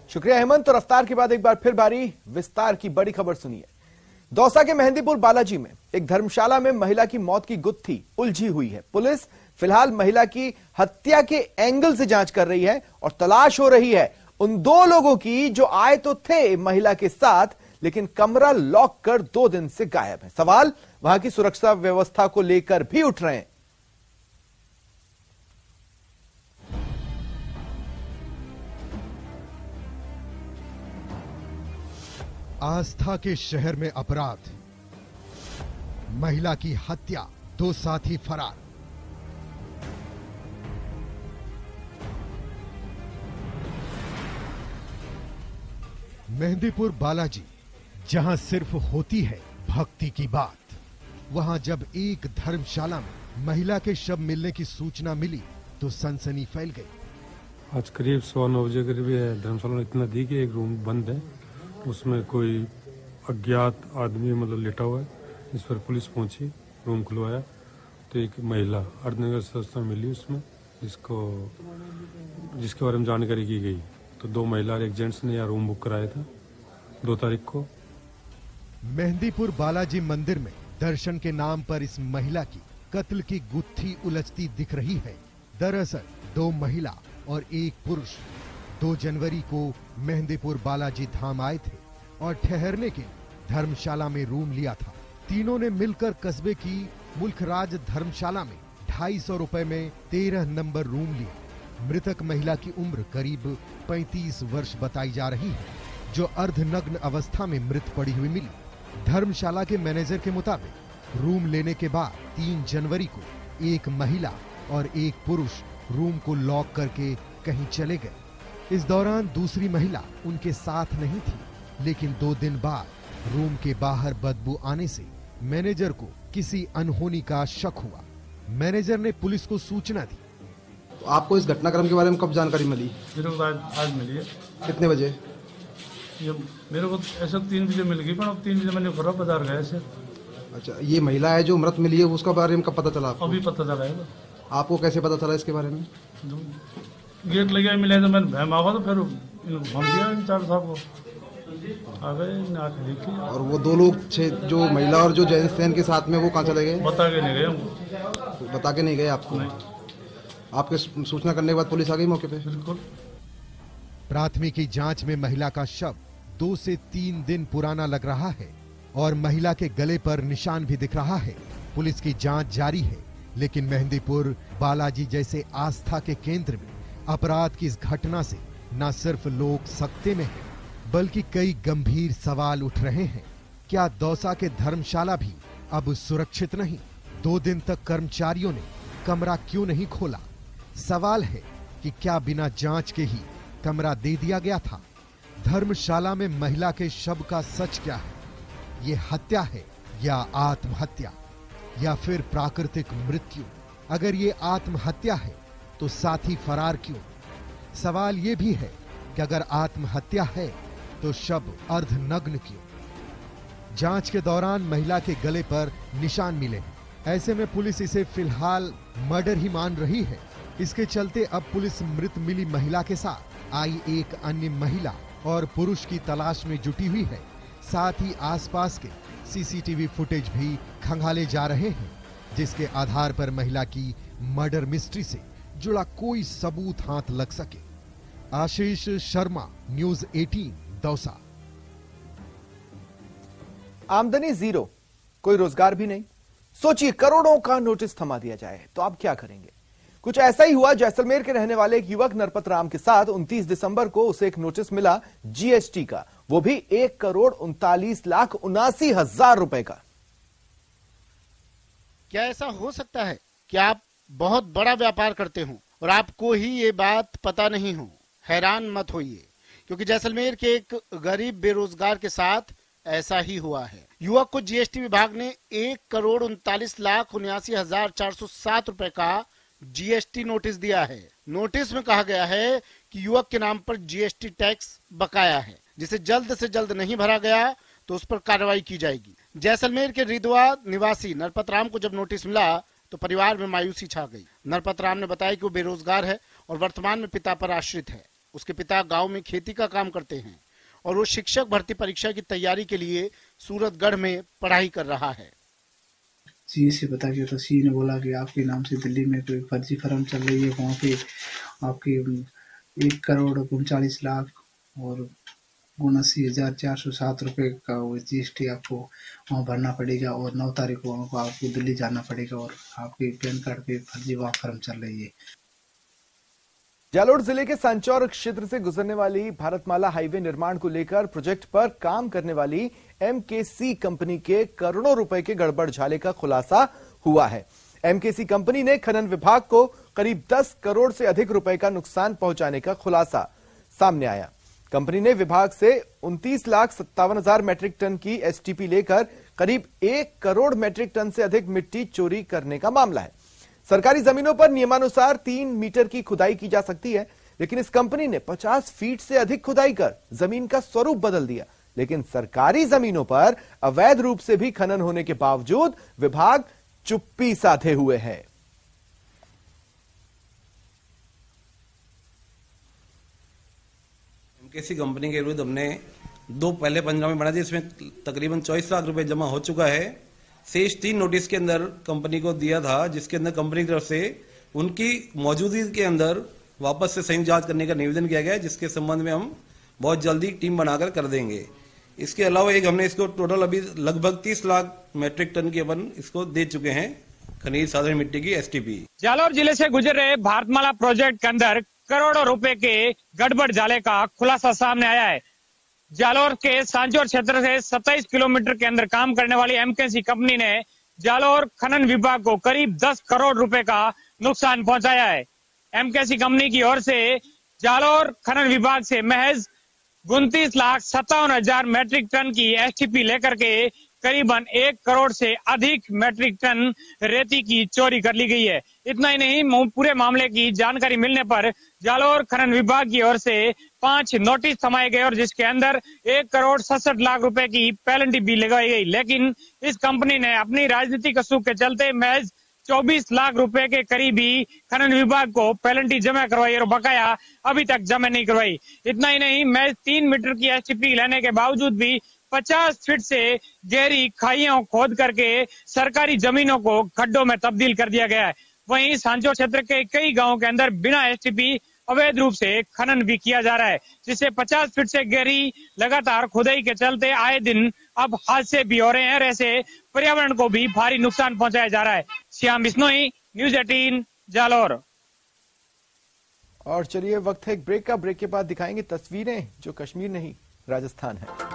शुक्रिया हेमंत। और रफ्तार के बाद एक बार फिर बारी विस्तार की बड़ी खबर सुनिए। दौसा के मेहंदीपुर बालाजी में एक धर्मशाला में महिला की मौत की गुत्थी उलझी हुई है। पुलिस फिलहाल महिला की हत्या के एंगल से जांच कर रही है और तलाश हो रही है उन दो लोगों की जो आए तो थे महिला के साथ, लेकिन कमरा लॉक कर 2 दिन से गायब है। सवाल वहां की सुरक्षा व्यवस्था को लेकर भी उठ रहे हैं। आस्था के शहर में अपराध, महिला की हत्या, 2 साथी फरार। मेहंदीपुर बालाजी, जहां सिर्फ होती है भक्ति की बात, वहां जब एक धर्मशाला में महिला के शव मिलने की सूचना मिली तो सनसनी फैल गई। आज करीब 9:15 बजे करीब धर्मशाला ने इतना दी कि एक रूम बंद है, उसमें कोई अज्ञात आदमी मतलब लेटा हुआ है। इस पर पुलिस पहुंची, रूम खुलवाया तो एक महिला अर्धनगर संस्था मिली उसमें, जिसके बारे में जानकारी की गई। तो 2 महिला और एक जेंट्स ने यहाँ रूम बुक कराया था 2 तारीख को। मेहंदीपुर बालाजी मंदिर में दर्शन के नाम पर इस महिला की कत्ल की गुत्थी उलझती दिख रही है। दरअसल 2 महिला और 1 पुरुष 2 जनवरी को मेहंदीपुर बालाजी धाम आए थे और ठहरने के धर्मशाला में रूम लिया था। तीनों ने मिलकर कस्बे की मुल्खराज धर्मशाला में 250 रुपए में 13 नंबर रूम लिया। मृतक महिला की उम्र करीब 35 वर्ष बताई जा रही है, जो अर्धनग्न अवस्था में मृत पड़ी हुई मिली। धर्मशाला के मैनेजर के मुताबिक रूम लेने के बाद 3 जनवरी को एक महिला और 1 पुरुष रूम को लॉक करके कहीं चले गए। इस दौरान दूसरी महिला उनके साथ नहीं थी, लेकिन 2 दिन बाद रूम के बाहर बदबू आने से मैनेजर को किसी अनहोनी का शक हुआ। मैनेजर ने पुलिस को सूचना दी। तो आपको इस घटनाक्रम के बारे में कब जानकारी मिली? मेरे को आज मिली है। कितने बजे? ये मेरे को ऐसा 3 बजे मिल गई, पर अब 3 बजे मैंने खरा बाजार गया से। अच्छा, ये महिला है जो मृत मिली है, उसका बारे में कब पता चला आपको? अभी पता चला है। आपको कैसे पता चला इसके बारे में? गेट लगे मिले तो मैंने भैम आगा तो फिर हम दिया इंचार्ज साहब को, आ गए आके देखी। और वो 2 लोग जो महिला और जो जेंट्स थे इनके साथ में, वो कहाँ चले गए? बता के नहीं गए हमको। बता के नहीं गए आपको? आपके सूचना करने के बाद पुलिस आ गई मौके पे? बिल्कुल। प्राथमिकी जांच में महिला का शव 2 से 3 दिन पुराना लग रहा है और महिला के गले पर निशान भी दिख रहा है। पुलिस की जांच जारी है, लेकिन मेहंदीपुर बालाजी जैसे आस्था के केंद्र में अपराध की इस घटना से न सिर्फ लोग सकते में हैं, बल्कि कई गंभीर सवाल उठ रहे हैं। क्या दौसा के धर्मशाला भी अब सुरक्षित नहीं? 2 दिन तक कर्मचारियों ने कमरा क्यों नहीं खोला? सवाल है कि क्या बिना जांच के ही कमरा दे दिया गया था? धर्मशाला में महिला के शव का सच क्या है? ये हत्या है या आत्महत्या या फिर प्राकृतिक मृत्यु? अगर ये आत्महत्या है तो साथी फरार क्यों? सवाल ये भी है कि अगर आत्महत्या है तो शव अर्धनग्न क्यों? जांच के दौरान महिला के गले पर निशान मिले हैं। ऐसे में पुलिस इसे फिलहाल मर्डर ही मान रही है। इसके चलते अब पुलिस मृत मिली महिला के साथ आई एक अन्य महिला और पुरुष की तलाश में जुटी हुई है। साथ ही आसपास के सीसीटीवी फुटेज भी खंगाले जा रहे हैं, जिसके आधार पर महिला की मर्डर मिस्ट्री से जुड़ा कोई सबूत हाथ लग सके। आशीष शर्मा, न्यूज़ 18, दौसा। आमदनी 0, कोई रोजगार भी नहीं। सोचिए, करोड़ों का नोटिस थमा दिया जाए तो आप क्या करेंगे? कुछ ऐसा ही हुआ जैसलमेर के रहने वाले एक युवक नरपत राम के साथ। 29 दिसंबर को उसे एक नोटिस मिला जीएसटी का, वो भी 1,39,79,000 रुपए का। क्या ऐसा हो सकता है कि आप बहुत बड़ा व्यापार करते हो और आपको ही ये बात पता नहीं हो? हैरान मत होइए, क्योंकि जैसलमेर के एक गरीब बेरोजगार के साथ ऐसा ही हुआ है। युवक को जीएसटी विभाग ने 1,39,79,407 रुपए का जीएसटी नोटिस दिया है। नोटिस में कहा गया है कि युवक के नाम पर जीएसटी टैक्स बकाया है, जिसे जल्द से जल्द नहीं भरा गया तो उस पर कार्रवाई की जाएगी। जैसलमेर के रिदवा निवासी नरपत राम को जब नोटिस मिला तो परिवार में मायूसी छा गई। नरपत राम ने बताया कि वो बेरोजगार है और वर्तमान में पिता पर आश्रित है। उसके पिता गांव में खेती का काम करते हैं और वो शिक्षक भर्ती परीक्षा की तैयारी के लिए सूरतगढ़ में पढ़ाई कर रहा है। सी से पता किया तो सी ने बोला कि आपके नाम से दिल्ली में कोई फर्जी फर्म चल रही है, वहाँ पे आपके 1,39,00,000 और 79,407 रुपये का वो GST आपको वहाँ भरना पड़ेगा और 9 तारीख को आपको दिल्ली जाना पड़ेगा और आपके पैन कार्ड पे फर्जी वहाँ फर्म चल रही है। जालोर जिले के सांचौर क्षेत्र से गुजरने वाली भारतमाला हाईवे निर्माण को लेकर प्रोजेक्ट पर काम करने वाली MKC कंपनी के करोड़ों रुपए के गड़बड़झाले का खुलासा हुआ है। MKC कंपनी ने खनन विभाग को करीब 10 करोड़ से अधिक रुपए का नुकसान पहुंचाने का खुलासा सामने आया। कंपनी ने विभाग से 29,57,000 मैट्रिक टन की STP लेकर करीब 1 करोड़ मैट्रिक टन से अधिक मिट्टी चोरी करने का मामला है। सरकारी जमीनों पर नियमानुसार 3 मीटर की खुदाई की जा सकती है, लेकिन इस कंपनी ने 50 फीट से अधिक खुदाई कर जमीन का स्वरूप बदल दिया। लेकिन सरकारी जमीनों पर अवैध रूप से भी खनन होने के बावजूद विभाग चुप्पी साधे हुए है। MKC कंपनी के विरुद्ध हमने 2 पहले पंचनामे बना दिए, इसमें तकरीबन 24 लाख रुपए जमा हो चुका है। शेष 3 नोटिस के अंदर कंपनी को दिया था, जिसके अंदर कंपनी की तरफ से उनकी मौजूदगी के अंदर वापस से संयुक्त जांच करने का निवेदन किया गया है, जिसके संबंध में हम बहुत जल्दी टीम बनाकर कर देंगे। इसके अलावा एक हमने इसको टोटल अभी लगभग 30 लाख मैट्रिक टन की अपन इसको दे चुके हैं खनिज साधन मिट्टी की STP। जालौर जिले से गुजर रहे भारतमाला प्रोजेक्ट के अंदर करोड़ों रुपए के गड़बड़ जाले का खुलासा सामने आया है। जालौर के सांचौर क्षेत्र से 27 किलोमीटर के अंदर काम करने वाली MKC कंपनी ने जालौर खनन विभाग को करीब 10 करोड़ रुपए का नुकसान पहुंचाया है। MKC कंपनी की ओर से जालौर खनन विभाग से महज 29,57,000 मैट्रिक टन की STP लेकर के करीबन 1 करोड़ से अधिक मैट्रिक टन रेती की चोरी कर ली गई है। इतना ही नहीं, पूरे मामले की जानकारी मिलने पर जालौर खनन विभाग की ओर से 5 नोटिस थमाए गए और जिसके अंदर 1 करोड़ 67 लाख रुपए की पेनल्टी भी लगाई गई। लेकिन इस कंपनी ने अपनी राजनीतिक असूख के चलते महज 24 लाख रुपए के करीब ही खनन विभाग को पेनल्टी जमा करवाई और बकाया अभी तक जमा नहीं करवाई। इतना ही नहीं, महज 3 मीटर की STP लेने के बावजूद भी 50 फीट से गहरी खाइयों खोद करके सरकारी जमीनों को खड्डों में तब्दील कर दिया गया है। वहीं सांचौर क्षेत्र के कई गांवों के अंदर बिना STP अवैध रूप से खनन भी किया जा रहा है, जिससे 50 फीट से गहरी लगातार खुदाई के चलते आए दिन अब हादसे भी हो रहे हैं। ऐसे पर्यावरण को भी भारी नुकसान पहुंचाया जा रहा है। श्याम बिश्नोई, न्यूज़ 18 जालौर। और चलिए वक्त है एक ब्रेक का। ब्रेक के बाद दिखाएंगे तस्वीरें जो कश्मीर नहीं राजस्थान है।